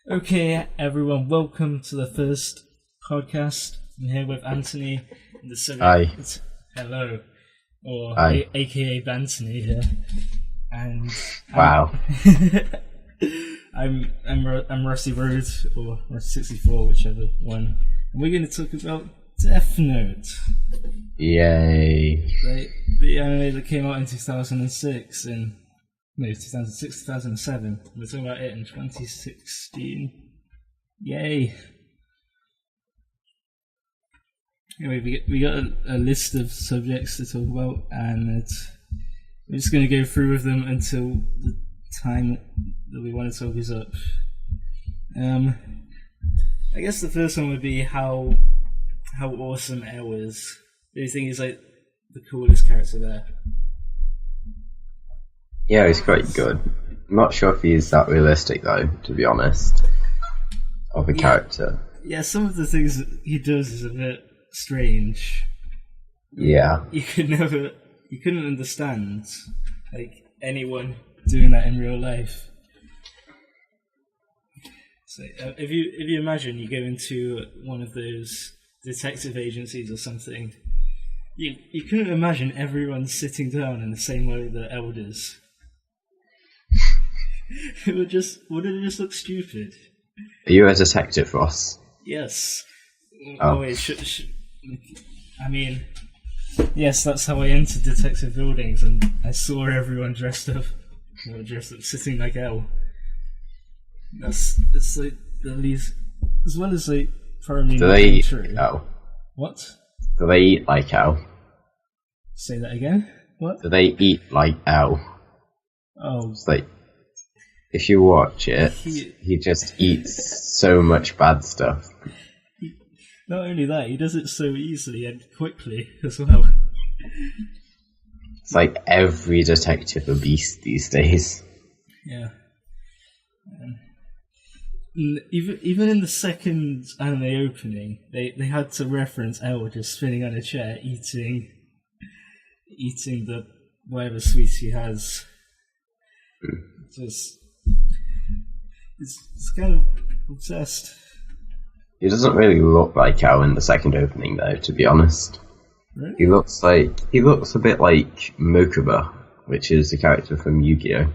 Okay, everyone, welcome to the first podcast. I'm here with Anthony. And the Hi. Hello, or Hi. AKA Anthony here. And Wow. I'm Rusty Road or Rusty 64, whichever one. And we're going to talk about Death Note, Yay. the anime that came out in 2006 and. No, 2006, 2007. We're talking about it in 2016. Yay! Anyway, we got a list of subjects to talk about, and we're just going to go through with them until the time that we want to talk is up. I guess the first one would be how awesome L is. Do you think he's like the coolest character there? Yeah, he's quite good. I'm not sure if he's that realistic, though, to be honest, of a character. Yeah, some of the things that he does is a bit strange. Yeah. You couldn't understand, like, anyone doing that in real life. So, if you imagine you go into one of those detective agencies or something, you couldn't imagine everyone sitting down in the same way that elders. Wouldn't it just look stupid? Are you a detective, Ross? Yes. Oh. Wait, I mean, yes, that's how I entered detective buildings, and I saw everyone dressed up sitting like L. It's like the least, as well as like probably Do not they eat true. L? What? Do they eat like L? Say that again. What? Do they eat like L? Oh, It's like, if you watch it, he just eats so much bad stuff. not only that, he does it so easily and quickly as well. It's like every detective a beast these days. Yeah. Even in the second anime opening, they had to reference L just spinning on a chair, eating the whatever sweets he has. Just it's kind of obsessed. He doesn't really look like Al in the second opening, though, to be honest. Really? He looks a bit like Mokuba, which is the character from Yu-Gi-Oh!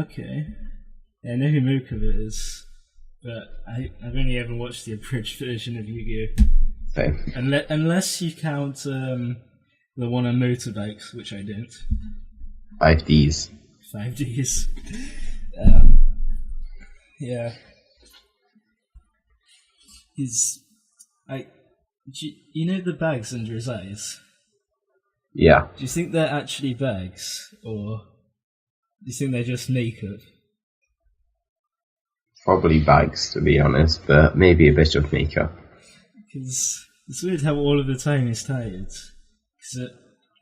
Okay. Yeah, I know who Mokuba is, but I've only ever watched the abridged version of Yu-Gi-Oh! Same. Unless you count the one on motorbikes, which I don't. 5Ds. 5Ds. Yeah. He's you know the bags under his eyes? Yeah. Do you think they're actually bags, or do you think they're just makeup? Probably bags, to be honest, but maybe a bit of makeup. Because it's weird how all of the time he's tired. Because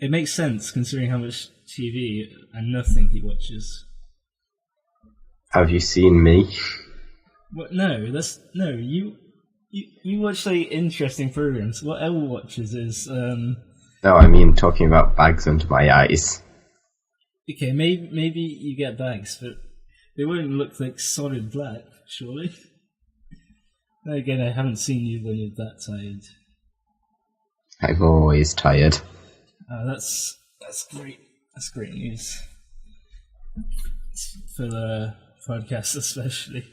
it makes sense considering how much TV and nothing he watches. Have you seen me? What? No, you watch like interesting programs. What Elle watches is No, I mean talking about bags under my eyes. okay, maybe you get bags, but they won't look like solid black, surely. Then again, I haven't seen you when you're that tired. I'm always tired. That's great. That's great news for the podcast, especially.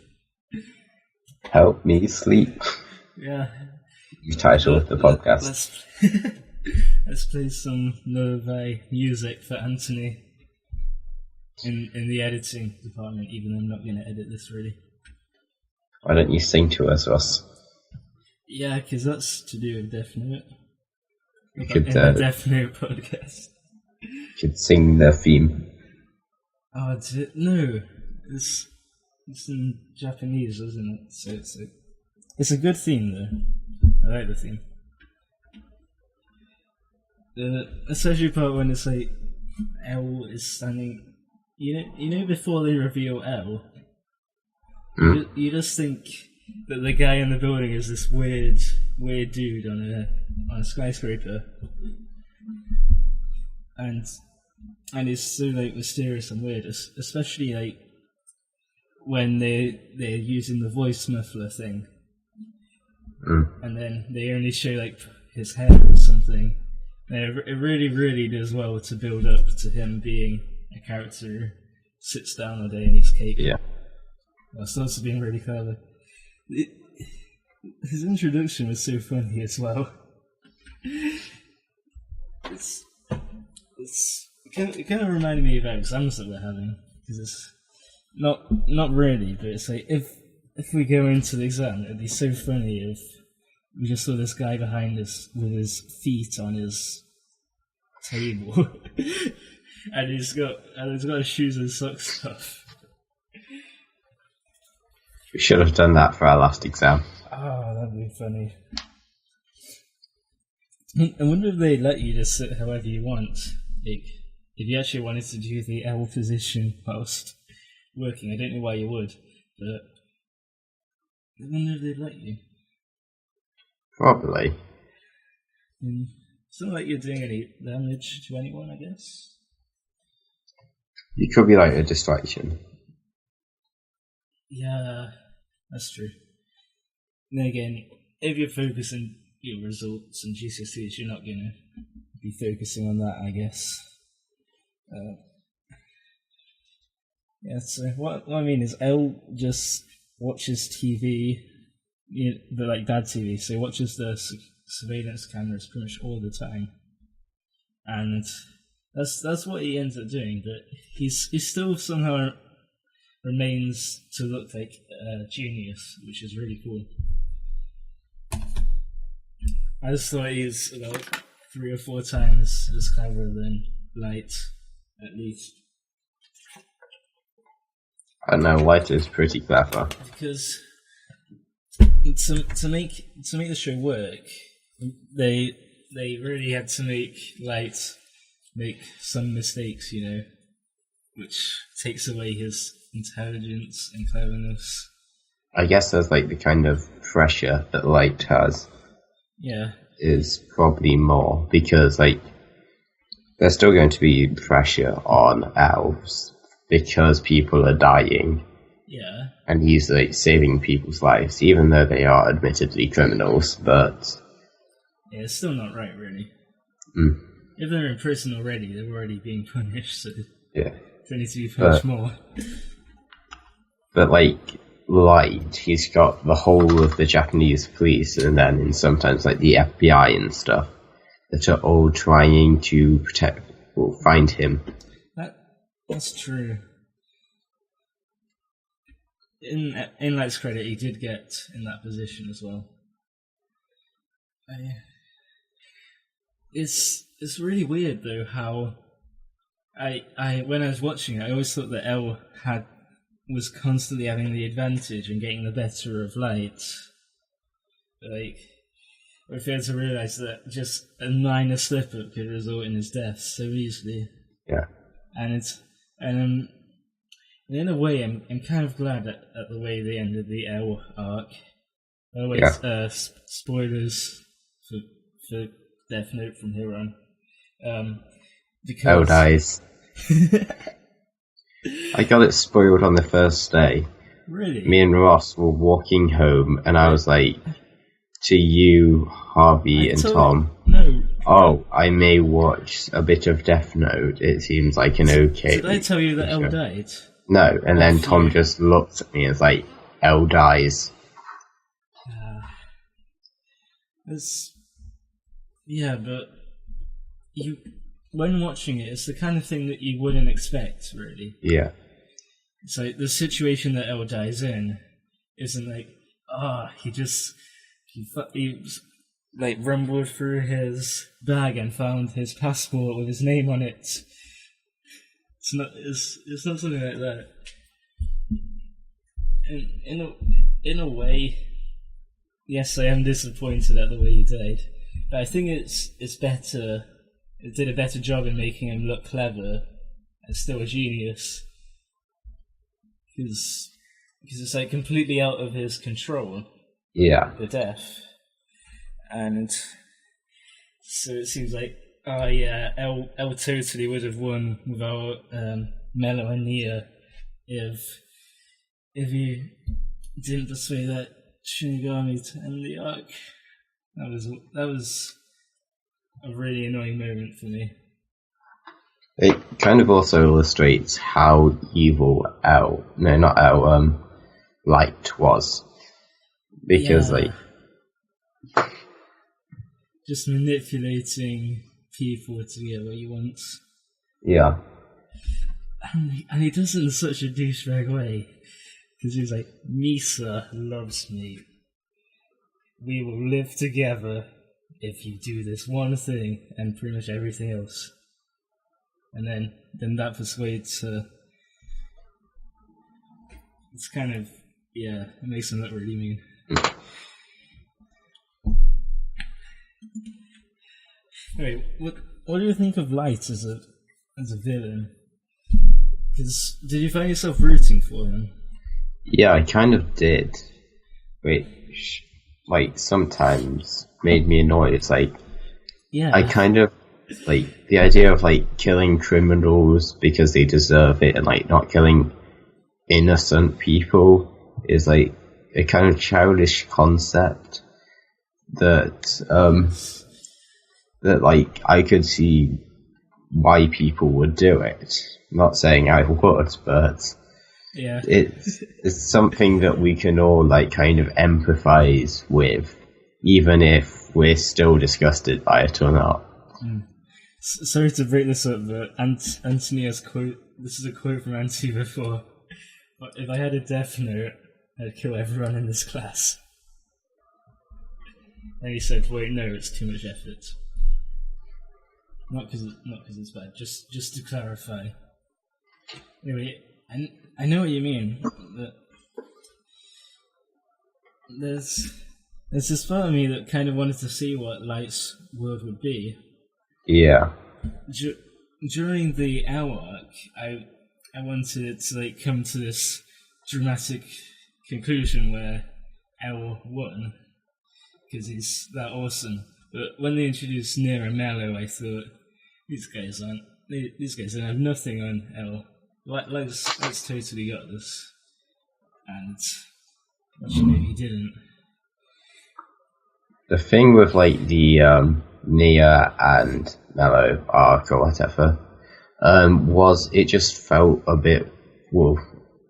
Help me sleep. Yeah. The title of the podcast. Let's play some Novi music for Anthony in the editing department, even though I'm not going to edit this really. Why don't you sing to us, Ross? Yeah, because that's to do with Death Note. You could, in the Death Note podcast. Could sing the theme. Oh, no. It's in Japanese, isn't it? So it's a good theme, though. I like the theme. Especially part when it's like L is standing. You know before they reveal L, you just think that the guy in the building is this weird dude on a skyscraper, and he's so like mysterious and weird, especially like when they're using the voice muffler thing, and then they only show like his head or something. It really does well to build up to him being a character who sits down all day and eats cake. Yeah. That's also being really clever. His introduction was so funny as well. It kind of reminded me of exams that we're having, because it's not really, but it's like if we go into the exam, it'd be so funny if we just saw this guy behind us with his feet on his table, and he's got his shoes and socks off. We should have done that for our last exam. Oh, that'd be funny. I wonder if they let you just sit however you want. Like, if you actually wanted to do the L position whilst working, I don't know why you would, but I wonder if they'd let you. Probably. It's not like you're doing any damage to anyone, I guess. You could be like a distraction. Yeah, that's true. And then again, if you're focusing your results and GCSEs, you're not going to be focusing on that, I guess. Yeah, so what I mean is Elle just watches TV, but like bad TV, so he watches the surveillance cameras pretty much all the time. And that's what he ends up doing, but he still somehow remains to look like a genius, which is really cool. I just thought he's about 3 or 4 times as clever than Light, at least. I know Light is pretty clever. Because to make the show work, they really had to make Light make some mistakes, which takes away his intelligence and cleverness. I guess there's like the kind of pressure that Light has. Yeah. Is probably more because like there's still going to be pressure on elves because people are dying. Yeah. And he's like saving people's lives, even though they are admittedly criminals, but yeah, it's still not right, really. If they're in prison already, they're already being punished, so yeah, they need to be punished more. But like Light, he's got the whole of the Japanese police, and then sometimes like the FBI and stuff that are all trying to protect or find him. That's true. In Light's credit, he did get in that position as well. It's really weird though how I when I was watching it, I always thought that L was constantly having the advantage and getting the better of Light. Like, I failed to realise that just a minor slip-up could result in his death so easily. Yeah. And in a way, I'm kind of glad at the way they ended the L arc. By the way, spoilers for Death Note from here on. Because L dies. I got it spoiled on the first day. Really? Me and Ross were walking home, and I was like, to you, Harvey, and Tom, I may watch a bit of Death Note. It seems like an okay... Did I tell you that L died? No, and then Tom just looked at me and was like, L dies. Yeah, but when watching it, it's the kind of thing that you wouldn't expect, really. Yeah. It's like the situation that Elle dies in isn't like, he like rumbled through his bag and found his passport with his name on it. It's not something like that. In a way, yes, I am disappointed at the way he died, but I think it's better. It did a better job in making him look clever and still a genius, because it's like completely out of his control. Yeah. The death, and so it seems like Elle totally would have won without Melo and Nia if if you didn't persuade that Shinigami to end the arc. That was a really annoying moment for me. It kind of also illustrates how evil Light was. Because, just manipulating people to get what he wants. Yeah. And he does it in such a douchebag way. Because he's like, Misa loves me. We will live together if you do this one thing and pretty much everything else. And then that persuades her. It's kind of, it makes him look really mean. Anyway, what do you think of Light as a villain? Because did you find yourself rooting for him? Yeah, I kind of did. Which, sometimes made me annoyed. It's I kind of, the idea of, killing criminals because they deserve it and, not killing innocent people is, a kind of childish concept that, I could see why people would do it. I'm not saying I would, but it's something that we can all kind of empathize with, even if we're still disgusted by it or not. Sorry to break this up, but Antonia's quote. This is a quote from Anthony before. But if I had a death note, I'd kill everyone in this class. And he said, "Wait, no, it's too much effort." Not because it's bad. Just to clarify. Anyway, I know what you mean. But there's this part of me that kind of wanted to see what Light's world would be. Yeah. During the L arc, I wanted it to come to this dramatic conclusion where L won because he's that awesome. But when they introduced Nier and Mallow, I thought these guys don't have nothing on L. Let's totally got this. And actually, he didn't. The thing with the Nia and Mellow arc or whatever was it just felt a bit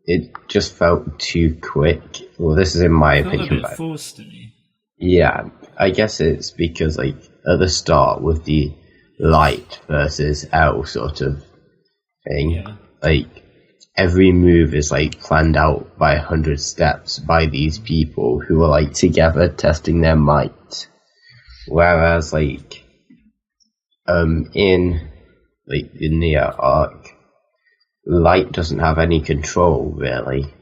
it just felt too quick. Well, this is in my opinion. It felt a bit forced to me. Yeah, I guess it's because at the start with the Light versus L sort of thing, every move is planned out by 100 steps by these people who are together testing their might. Whereas in the Nia arc, Light doesn't have any control really.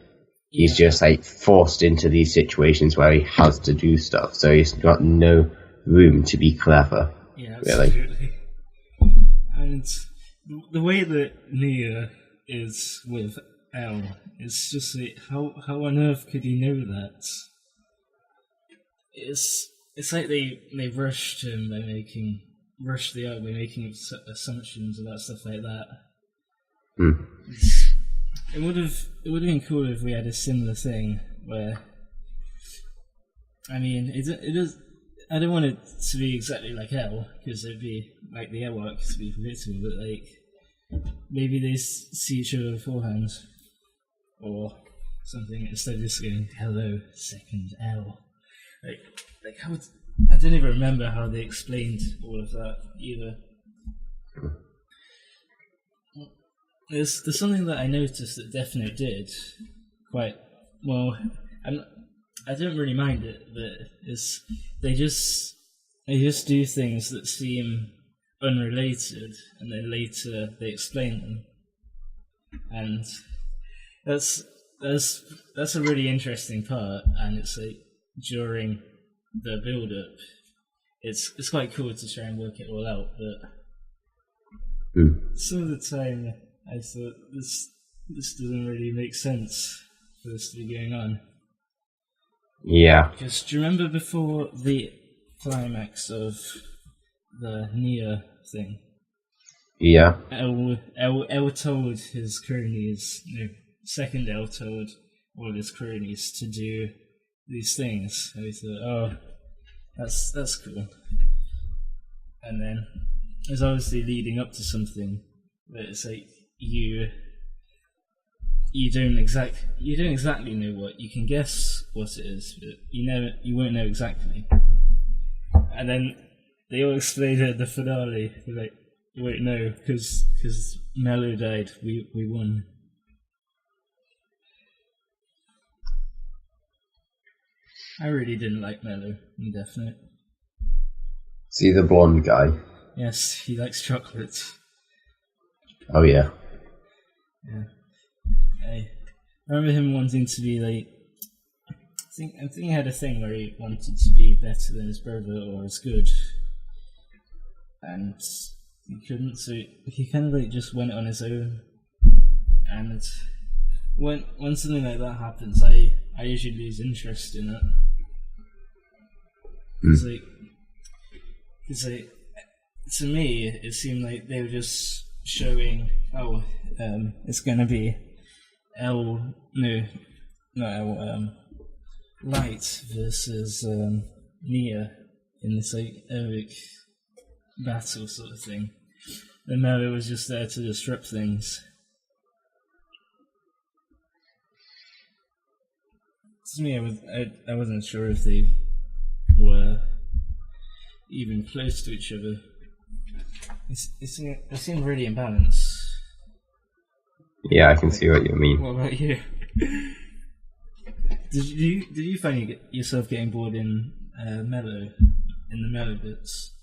He's just forced into these situations where he has to do stuff, so he's got no room to be clever. Yeah, really. Absolutely. And the way that Nia is with L is just how on earth could he know that? It's like they rushed him rushed the arc by making assumptions about stuff like that. It would have been cool if we had a similar thing where, I mean, it is. I don't want it to be exactly like L because it'd be like the L arc to be predictable, but maybe they see each other beforehand or something instead of just going hello second L. Like how I don't even remember how they explained all of that either. There's something that I noticed that Death Note did quite well. I don't really mind it, but they just do things that seem unrelated, and then later they explain them, and that's a really interesting part. And it's during the build up, it's quite cool to try and work it all out, but some of the time I thought this doesn't really make sense for this to be going on. Yeah. Because do you remember before the climax of the Nia thing? Yeah. El told his cronies, second El told all his cronies to do these things. And he thought, oh, that's cool. And then it's obviously leading up to something that it's like you don't exactly know what. You can guess what it is, but you won't know exactly. And then they all explain it at the finale. They're like, wait, no, because Mello died, we won. I really didn't like Mello, in Definite. See the blonde guy? Yes, he likes chocolate. Oh yeah. Yeah. I remember him wanting to be like. I think he had a thing where he wanted to be better than his brother or as good, and he couldn't. So he kind of like just went on his own. And when something like that happens, I usually lose interest in it. It's like to me, it seemed like they were just showing, it's gonna be Light versus Nia in this like epic battle sort of thing. And Mello was just there to disrupt things. To me, I wasn't sure if they were even close to each other. It seemed really imbalanced. Yeah, I can see what you mean. What about you? Did you find yourself getting bored in the Mello bits,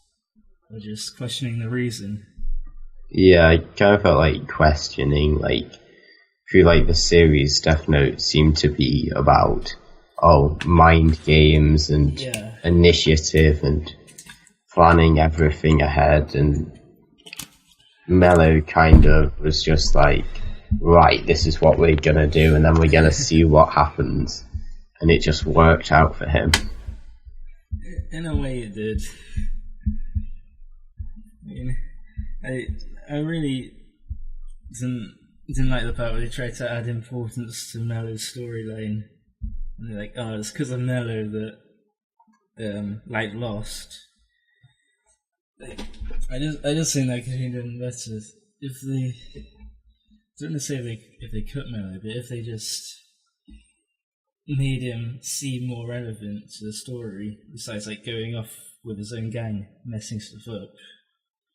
or just questioning the reason? Yeah, I kind of felt like questioning, like, through like the series, Death Note seemed to be about mind games and initiative and planning everything ahead, and Mello kind of was just like, right, this is what we're gonna do, and then we're gonna see what happens, and it just worked out for him. In a way, it did. I mean, I really didn't like the part where they tried to add importance to Mello's storyline, and they're like, oh, it's because of Mello that Light lost. I just think that could have been better if they. I don't want to say if they cut Mello, but if they just made him seem more relevant to the story, besides like going off with his own gang, messing stuff up.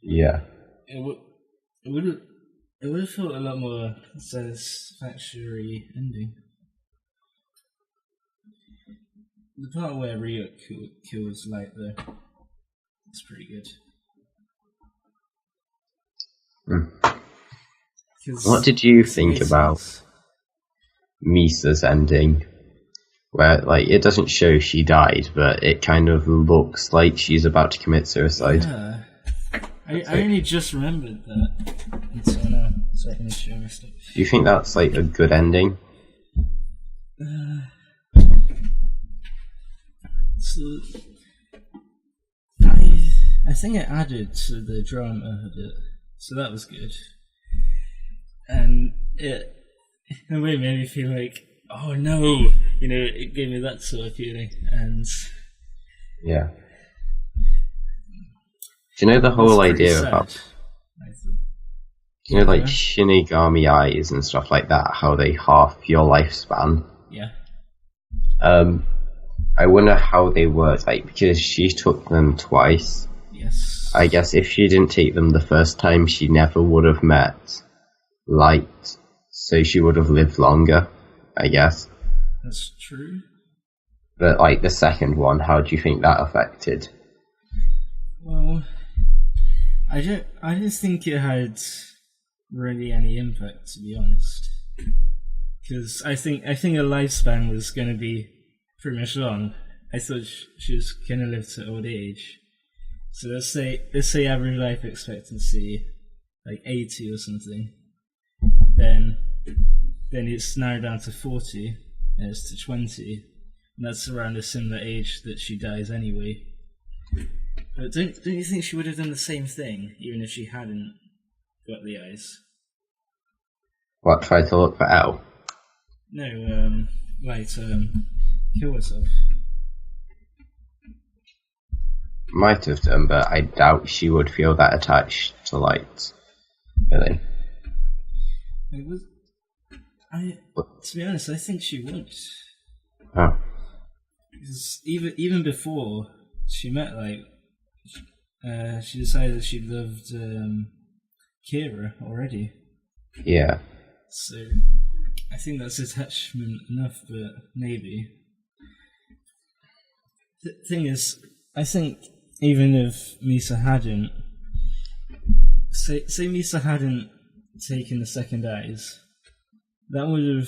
Yeah. It would have felt a lot more satisfactory ending. The part where Ryuk kills Light though, it's pretty good. What did you think about Misa's ending? Where, like, it doesn't show she died, but it kind of looks like she's about to commit suicide. Yeah. I only just remembered that until now, so I can show my stuff. Do you think that's, like, a good ending? So, I think it added to the drama a bit, so that was good. And it, in a way, made me feel like, oh no, it gave me that sort of feeling. And yeah, do you know the whole idea about, like Shinigami eyes and stuff like that? How they half your lifespan? Yeah. I wonder how they work, like, because she took them twice. Yes. I guess if she didn't take them the first time, she never would have met Light, so she would have lived longer, I guess. That's true. But, like, the second one, how do you think that affected? Well, I don't think it had really any impact, to be honest. Because I think her lifespan was going to be pretty much long. I thought she was going to live to old age. So let's say average life expectancy, like 80 or something. Then it's narrowed down to 40, and it's to 20, and that's around a similar age that she dies anyway. But don't you think she would have done the same thing, even if she hadn't got the eyes? What, try to look for L? No, kill herself. Might have done, but I doubt she would feel that attached to Light. Really. To be honest, I think she would. Oh. Because even before she met Light, she decided that she loved Kira already. Yeah. So I think that's attachment enough, but maybe. The thing is, I think even if Misa hadn't, say Misa hadn't taken the second eyes, that would have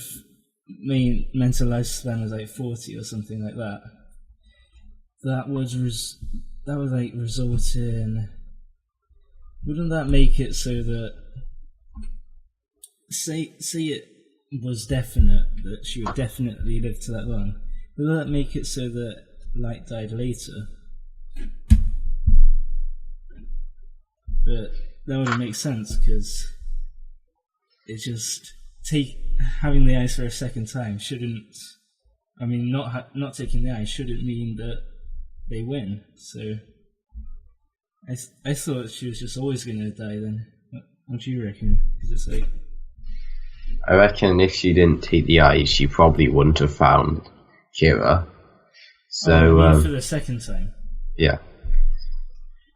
meant a lifespan of like 40 or something like that. That would result in. Wouldn't that make it so that say it was definite that she would definitely live to that long? Would that make it so that Light died later? But that wouldn't make sense because it just having the eyes for a second time shouldn't. I mean, not taking the eyes shouldn't mean that they win. So I thought she was just always going to die. Then what do you reckon? Because it's like. I reckon if she didn't take the eyes, she probably wouldn't have found Kira. So for the second time. Yeah.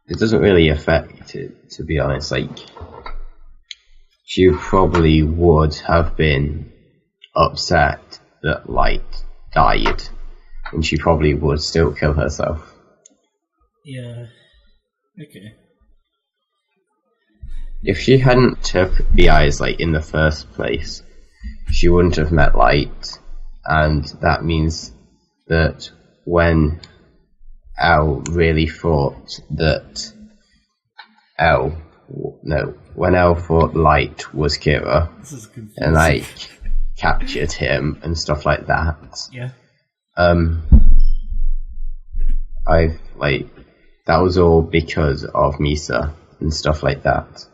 It doesn't really affect it, to be honest. Like, she probably would have been upset that Light died, and she probably would still kill herself. Yeah. Okay. If she hadn't took the eyes, like, in the first place, she wouldn't have met Light, and that means that when Elle really thought that when Elle thought Light was Kira, and, like, captured him and stuff like that, yeah. That was all because of Misa and stuff like that.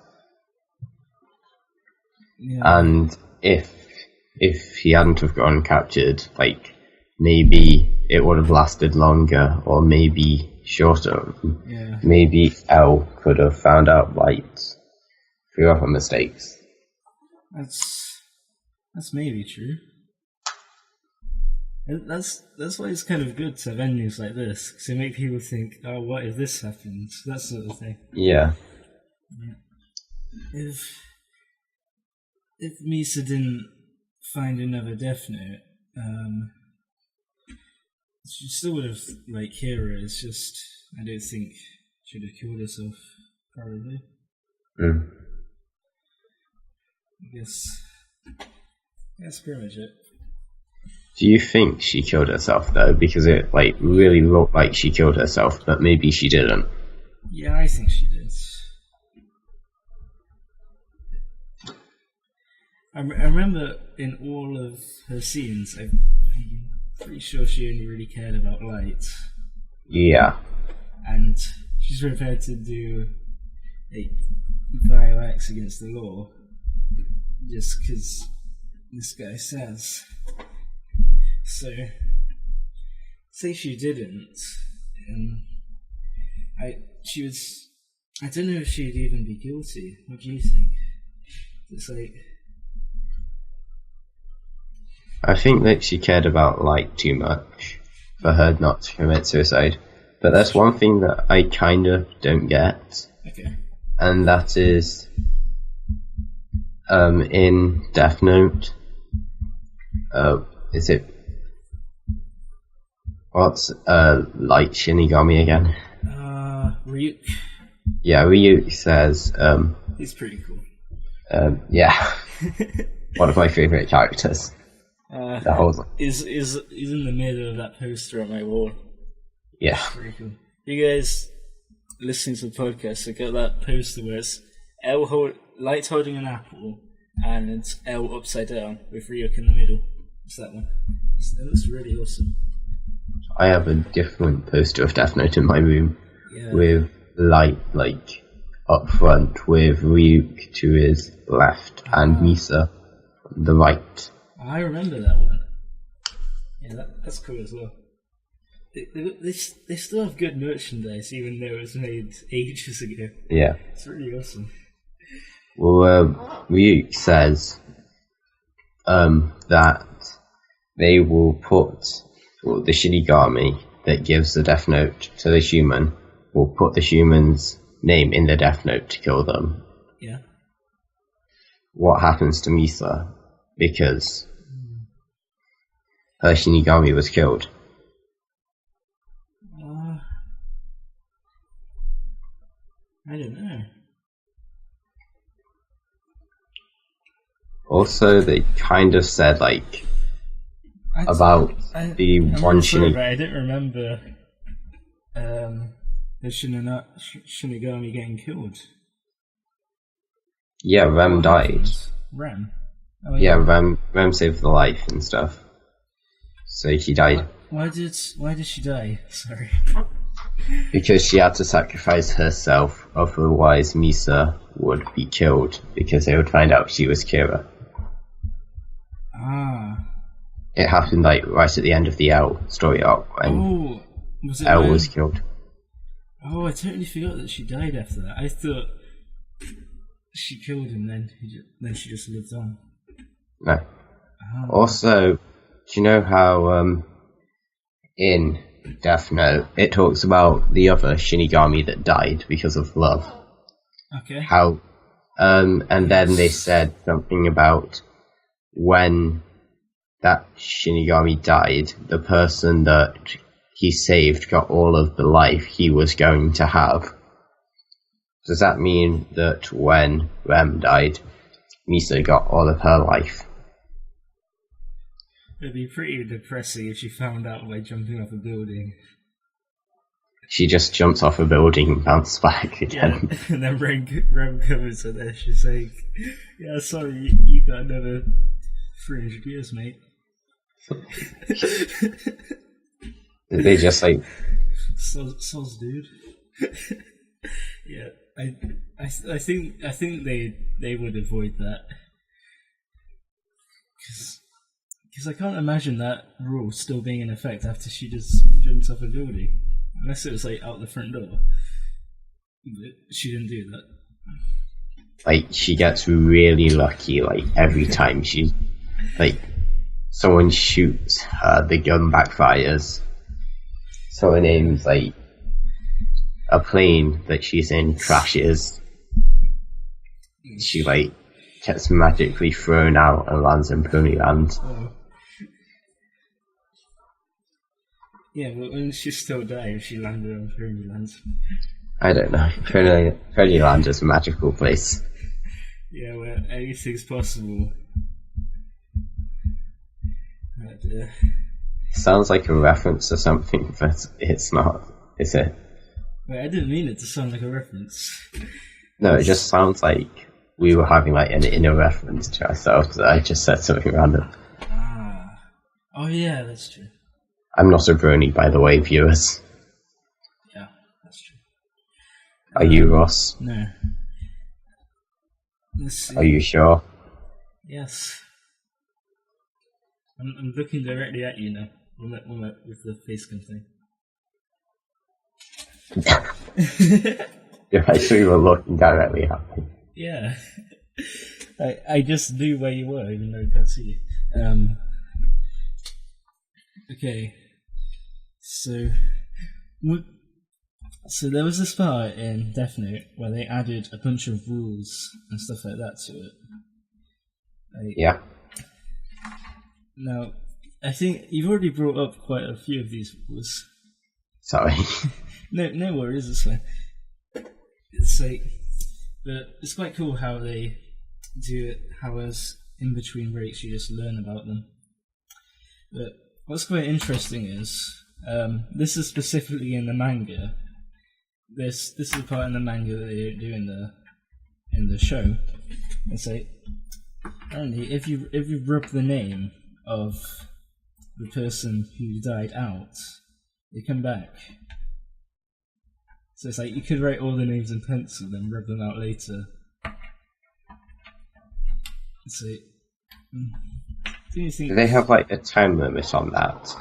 Yeah. And if he hadn't have gotten captured, like, maybe it would have lasted longer, or maybe shorter. Yeah. Maybe Elle could have found out Light through other mistakes. That's maybe true. That's why it's kind of good to have endings like this, because they make people think, oh, what if this happens? That sort of thing. Yeah. If Misa didn't find another Death Note, she still would have, like, Kira. It's just, I don't think she would have killed herself, probably. I guess that's pretty much it. Do you think she killed herself, though? Because it, like, really looked like she killed herself, but maybe she didn't. Yeah, I think she did. I remember in all of her scenes, I'm pretty sure she only really cared about Light. Yeah. And she's prepared to do a vile acts against the law just because this guy says. So, say she didn't, and I don't know if she'd even be guilty. What do you think? It's like, I think that she cared about Light too much for her not to commit suicide. But there's one thing that I kind of don't get. Okay. And that is, in Death Note, is it, what's, Light Shinigami again? Ryuk. Yeah, Ryuk says, he's pretty cool. Yeah. One of my favourite characters. The whole is in the middle of that poster on my wall. Yeah. Pretty cool. You guys listening to the podcast, I got that poster where it's Light holding an apple and it's L upside down with Ryuk in the middle. It's that one. It looks really awesome. I have a different poster of Death Note in my room, with Light, like, up front, with Ryuk to his left and Misa on the right. I remember that one. Yeah, that's cool as well. They still have good merchandise, even though it was made ages ago. Yeah. It's really awesome. Well, Ryuk says that they will put the Shinigami that gives the Death Note to the human will put the human's name in the Death Note to kill them. Yeah. What happens to Misa? Because her Shinigami was killed. I don't know. Also, they kind of said, like, about the one Shinigami. I didn't remember the Shinigami getting killed. Yeah, Rem died. Rem? Oh, yeah, Rem saved the life and stuff. So she died. Why did she die? Sorry. Because she had to sacrifice herself, otherwise Misa would be killed, because they would find out she was Kira. It happened like right at the end of the L story arc when L was killed. Oh, I totally forgot that she died after that. I thought she killed him, then she just lived on. No. Also, do you know how in Death Note it talks about the other Shinigami that died because of love? Okay. How and then they said something about when that Shinigami died, the person that he saved got all of the life he was going to have. Does that mean that when Rem died, Misa got all of her life? It'd be pretty depressing if she found out by jumping off a building. She just jumps off a building and bounces back again. Yeah. And then Rem covers her there. She's like, yeah, sorry, you got another 300 years, mate. They just like... Soz, dude. Yeah, I think they would avoid that. Because I can't imagine that rule still being in effect after she just jumps off a building. Unless it was like out the front door. But she didn't do that. Like, she gets really lucky, like, every time she... Like, someone shoots her, the gun backfires. Someone aims, like, a plane that she's in crashes. She, like, gets magically thrown out and lands in Ponyland. Oh. Yeah, but when she still died, she landed on Ponyland. I don't know. Ponyland is a magical place. Yeah, where anything's possible. But, sounds like a reference to something, but it's not, is it? Wait, I didn't mean it to sound like a reference. No, it just sounds like we were having like an inner reference to ourselves. I just said something random. Oh yeah, that's true. I'm not a brony, by the way, viewers. Yeah, that's true. Are you, Ross? No. Let's see. Are you sure? Yes. I'm looking directly at you now, with the face cam thing. If I saw you were looking directly at me. Yeah. I just knew where you were, even though I can't see you. Okay. So there was this part in Death Note where they added a bunch of rules and stuff like that to it. Yeah. Now, I think you've already brought up quite a few of these rules. Sorry. No worries, it's fine. It's like, but it's quite cool how they do it, how as in between breaks you just learn about them. But what's quite interesting is, this is specifically in the manga. This is a part in the manga that they don't do in the show. It's like, apparently, if you rub the name of the person who died out, they come back. So it's like you could write all the names in pencil, then rub them out later. So Do you think Do they have like a time limit on that?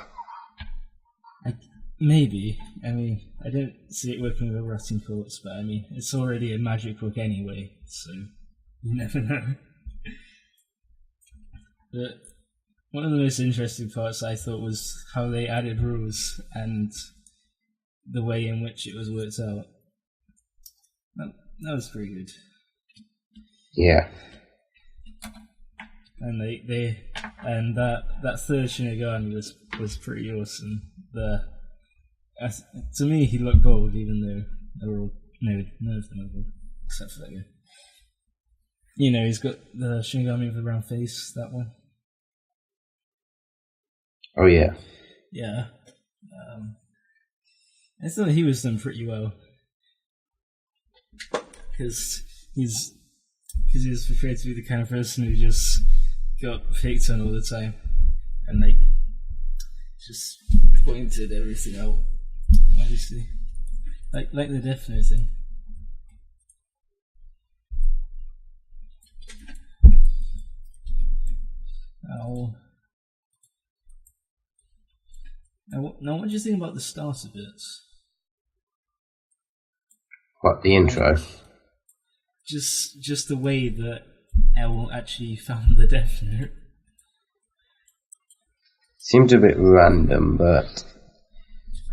Maybe. I mean, I don't see it working with rotting corpse, but I mean, it's already a magic book anyway, so you never know. But one of the most interesting parts I thought was how they added rules and the way in which it was worked out. That was pretty good. Yeah. And that third Shinigami was pretty awesome. To me, he looked bold, even though they were all none of them are bold, except for that guy. You know, he's got the Shinigami with the round face. That one. Oh yeah. Yeah. I thought he was done pretty well because he was portrayed to be the kind of person who just got picked on all the time and like just pointed everything out. Obviously, like the Death Note thing. Now, what do you think about the starter bits? What, the intro? Just the way that L actually found the Death Note. Seemed a bit random, but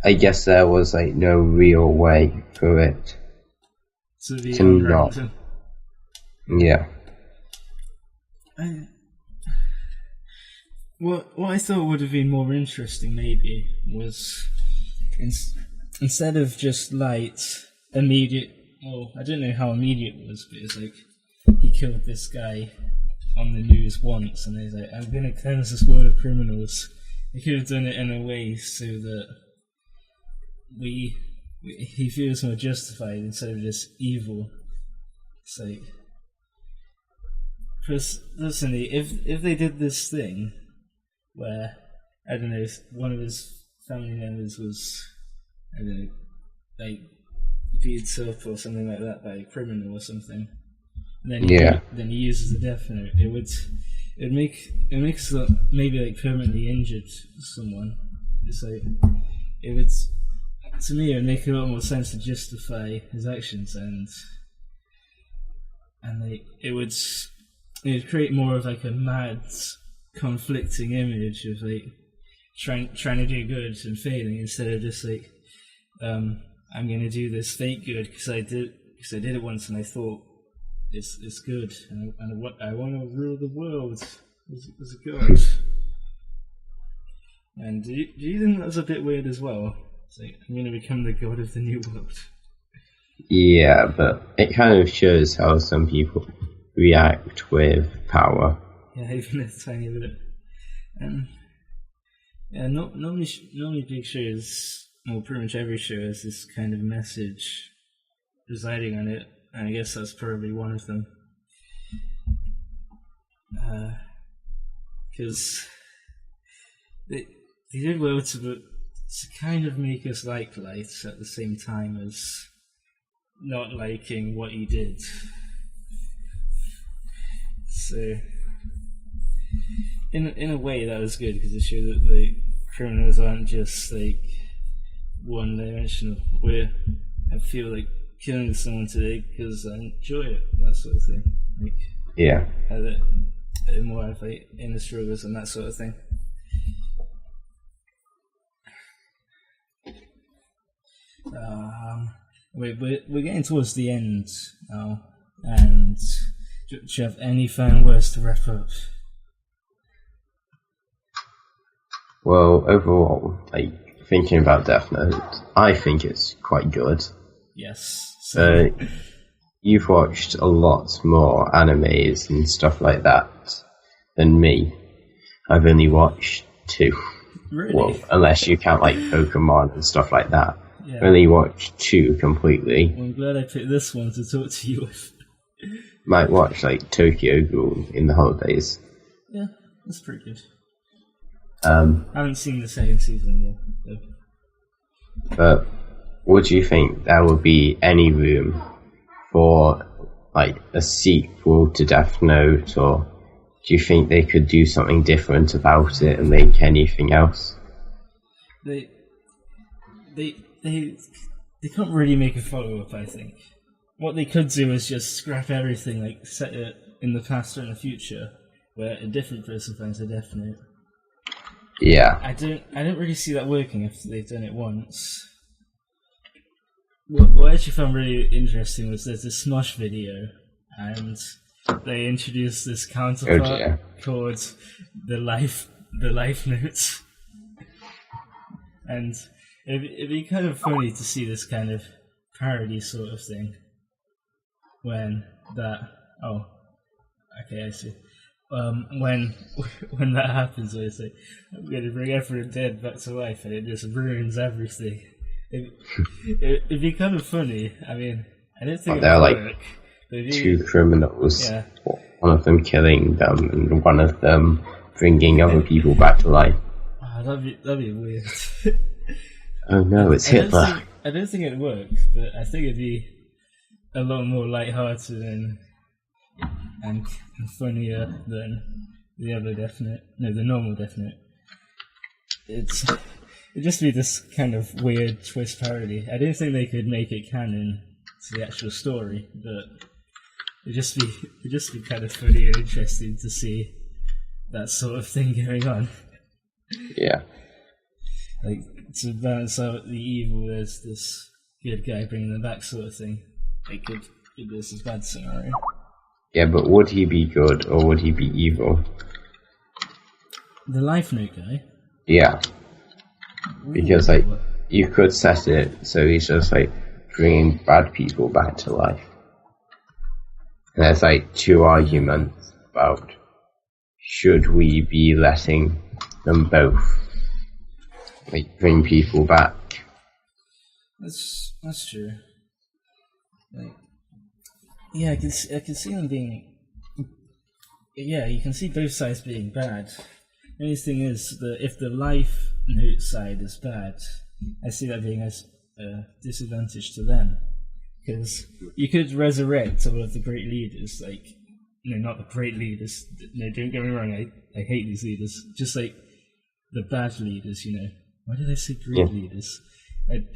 I guess there was like no real way for it to not. Random. Yeah. What I thought would have been more interesting maybe was instead of just light immediate. Well, I don't know how immediate it was, but it's like he killed this guy on the news once, and he's like, "I'm gonna cleanse this world of criminals." He could have done it in a way so that he feels more justified instead of just evil. It's like, personally, if they did this thing where, I don't know, one of his family members was, I don't know, like beat up or something like that by a criminal or something, and then he uses the Death Note, it makes maybe like permanently injured someone. It's like it would, to me, it would make a lot more sense to justify his actions, and like it would create more of like a mad, conflicting image of like trying to do good and failing instead of just like I'm gonna do this fake good because I did it once and I thought it's good and I want to rule the world as a god. And do you think that was a bit weird as well? It's like, I'm gonna become the god of the new world. Yeah, but it kind of shows how some people react with power. Yeah, even a tiny bit. And yeah, normally big shows, well, pretty much every show has this kind of message residing on it, and I guess that's probably one of them. Because they did well to kind of make us like Light at the same time as not liking what he did. So, in a way, that was good because it showed that the criminals aren't just like one-dimensional. Where I feel like killing someone today because I enjoy it, that sort of thing. Like, yeah, more of like inner struggles and that sort of thing. We're getting towards the end now, and do you have any final words to wrap up? Well, overall, like thinking about Death Note, I think it's quite good. Yes. So you've watched a lot more animes and stuff like that than me. I've only watched 2. Really? Well, unless you count like Pokemon and stuff like that. Yeah. I've only watched 2 completely. Well, I'm glad I picked this one to talk to you with. Might watch like Tokyo Ghoul in the holidays. Yeah, that's pretty good. I haven't seen the second season yet. But would you think there would be any room for like a sequel to Death Note, or Do you think they could do something different about it and make anything else? They can't really make a follow-up, I think. What they could do is just scrap everything, like set it in the past or in the future, where a different person finds a definite. Yeah. I don't really see that working after they've done it once. What I actually found really interesting was there's this Smosh video, and they introduced this counterpart called the life notes, and it'd be kind of funny to see this kind of parody sort of thing when that. Oh, okay, I see. When that happens, where it's like, I'm going to bring everyone dead back to life, and it just ruins everything. It'd be kind of funny. I mean, I don't think they're like work. Two criminals. Yeah. One of them killing them, and one of them bringing other people back to life. Oh, that'd be weird. Oh no, it's Hitler. I don't think it'd work, but I think it'd be a lot more lighthearted and funnier than the other definite. No, the normal definite. It'd just be this kind of weird twist parody. I don't think they could make it canon to the actual story, but it'd just be kind of funny and interesting to see that sort of thing going on. Yeah. Like, to balance out the evil, there's this good guy bringing them back sort of thing. Like, good versus bad scenario. Yeah, but would he be good or would he be evil? The Life Note guy? Yeah. Because, like, you could set it so he's just, like, bringing bad people back to life. And there's, like, two arguments about should we be letting them both, like, bring people back. That's true. Like, yeah, I can see them being. Yeah, you can see both sides being bad. The only thing is that if the Life Note side is bad, I see that being as a disadvantage to them, because you could resurrect all of the great leaders, like, no, not the great leaders. No, don't get me wrong. I hate these leaders. Just like the bad leaders, you know. Why did I say great leaders? Like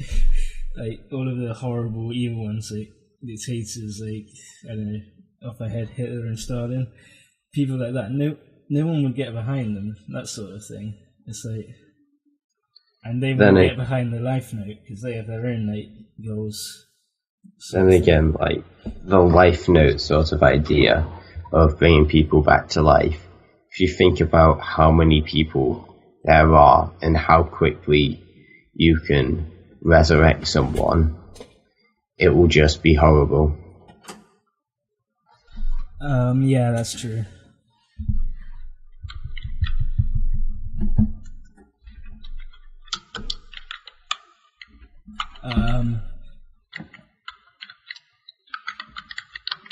all of the horrible, evil ones, like dictators, like, I don't know, off my head, Hitler and Stalin, people like that. No one would get behind them. That sort of thing. It's like, and they won't get behind the Life Note because they have their own like goals. Then again, like the Life Note sort of idea of bringing people back to life. If you think about how many people there are and how quickly you can resurrect someone, it will just be horrible. Yeah, that's true.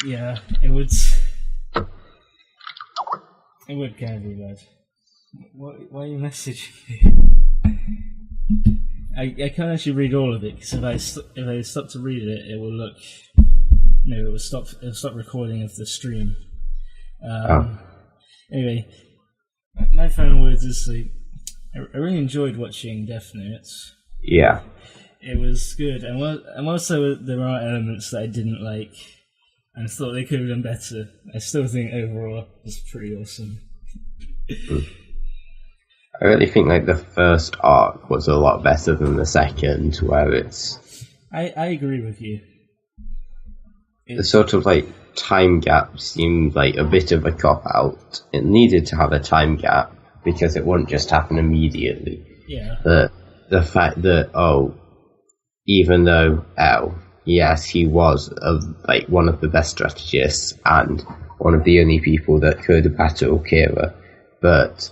Yeah, it would kind of be bad. Why are you messaging me? I can't actually read all of it, because if I stop to read it, it will look. No, it will stop recording of the stream. Anyway, my final words is like, I really enjoyed watching Death Note. Yeah, it was good, and also there are elements that I didn't like, and thought they could have done better. I still think overall it's pretty awesome. I really think like the first arc was a lot better than the second, where it's. I agree with you. The sort of like time gap seemed like a bit of a cop out. It needed to have a time gap because it wouldn't just happen immediately. Yeah. The fact that even though yes, he was like one of the best strategists and one of the only people that could battle Kira, but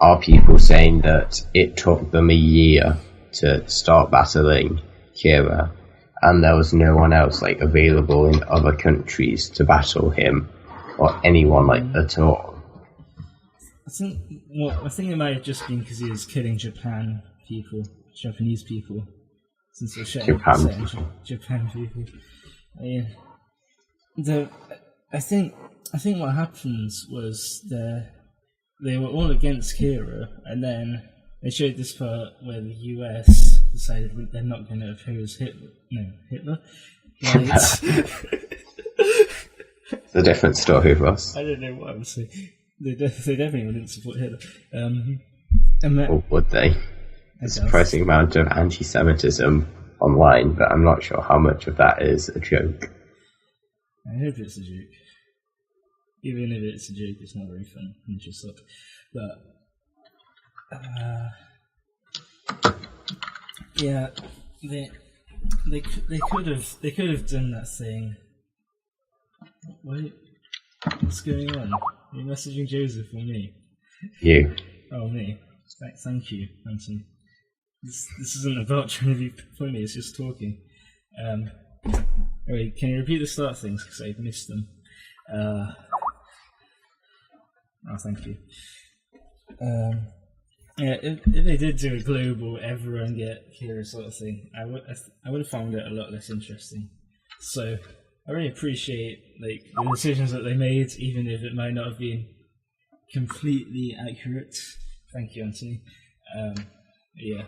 are people saying that it took them a year to start battling Kira, and there was no one else like available in other countries to battle him or anyone like at all? I think it might have just been because he was killing Japanese people. Since we're Japan people. I mean, I think what happened was they were all against Kira, and then they showed this part where the US decided they're not going to oppose Hitler. No, Hitler. Right. It's a different story for us. I don't know what I would say. They definitely wouldn't support Hitler. Or would they? A surprising amount of anti-Semitism online, but I'm not sure how much of that is a joke. I hope it's a joke. Even if it's a joke, it's not very fun. It just sucks. But yeah, they could have done that thing. Wait, what's going on? Are you messaging Joseph or me? You. Oh, me. Thank you, Anthony. This isn't about trying to be funny, it's just talking. Wait, can you repeat the start things, because I've missed them? Thank you. Yeah, if they did do a global everyone get Kira sort of thing, I would have found it a lot less interesting. So I really appreciate the decisions that they made, even if it might not have been completely accurate. Thank you, Anthony. Yeah.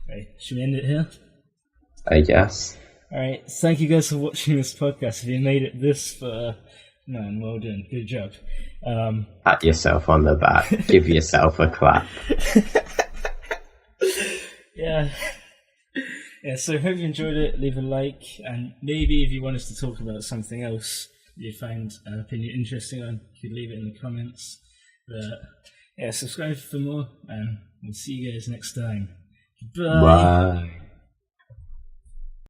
Right, should we end it here? I guess. Alright, thank you guys for watching this podcast. If you made it this far, man, well done. Good job. Pat yourself on the back. Give yourself a clap. Yeah. Yeah, so hope you enjoyed it. Leave a like, and maybe if you want us to talk about something else you find an opinion interesting on, you could leave it in the comments. But yeah, subscribe for more, and we'll see you guys next time. Bye. Bye.